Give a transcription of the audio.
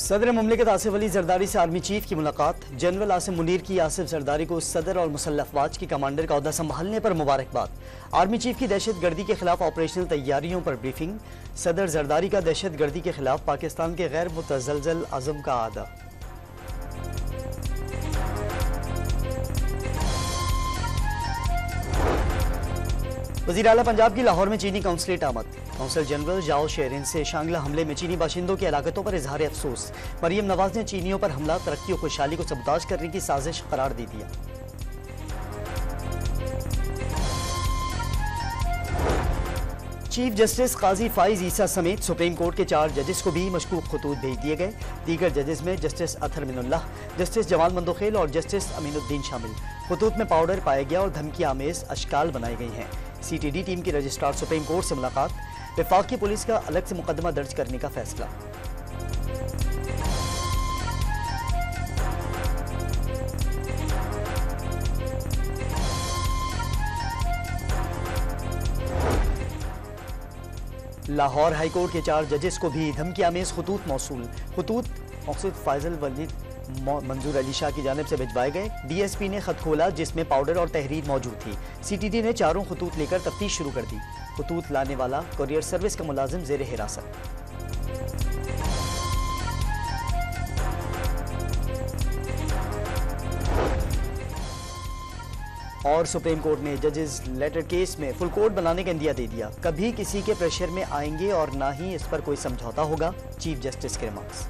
सदर मुमलिकत आसिफ अली जरदारी से army chief की मुलाकात। जनरल आसिम मुनीर की आसिफ जरदारी को सदर और मुसल्लह अफवाज की कमांडर का ओहदा संभालने पर मुबारकबाद। आर्मी चीफ की दहशत गर्दी के खिलाफ ऑपरेशनल तैयारियों पर ब्रीफिंग। सदर जरदारी का दहशत गर्दी के खिलाफ पाकिस्तान के गैर मुतज़लज़ल अज़म का आदा। वज़ीर आला पंजाब की लाहौर में चीनी कौंसलेट आमद। कौंसल जनरल जाओ शेरिन से शांगला हमले में चीनी बाशिंदों की हलाकतों पर इजहार अफसोस। मरियम नवाज ने चीनियों पर हमला तरक्की और खुशहाली को सबूताज करने की साजिश करार दे दिया। चीफ जस्टिस काजी फाइज ईसा समेत सुप्रीम कोर्ट के 4 जजेस को भी मशकूक खतूत भेज दिए गए। दीगर जजेस में जस्टिस अतहर मिनुल्लाह, जस्टिस जमाल मंदोखेल और जस्टिस अमीनुद्दीन शामिल। खतूत में पाउडर पाया गया और धमकी आमेज अशकाल बनाए गए हैं। CTD टीम की रजिस्ट्रार सुप्रीम कोर्ट से मुलाकात। वफाकी पुलिस का अलग से मुकदमा दर्ज करने का फैसला। लाहौर हाईकोर्ट के 4 जजेस को भी धमकी आमेज खतूत मौसूल। खतूत मकसूद फाइजल वलीद मंजूर अली शाह की जानिब से भिजवाए गए। DSP ने खत खोला जिसमें पाउडर और तहरीर मौजूद थी। CTD ने चारों खतूत लेकर तफ्तीश शुरू कर दी। खतूत लाने वाला कुरियर सर्विस का मुलाजिम जेर हिरासत। और सुप्रीम कोर्ट ने जजेस लेटर केस में फुल कोर्ट बनाने का इंदिया दे दिया। कभी किसी के प्रेशर में आएंगे और ना ही इस पर कोई समझौता होगा। चीफ जस्टिस के रिमार्क्स।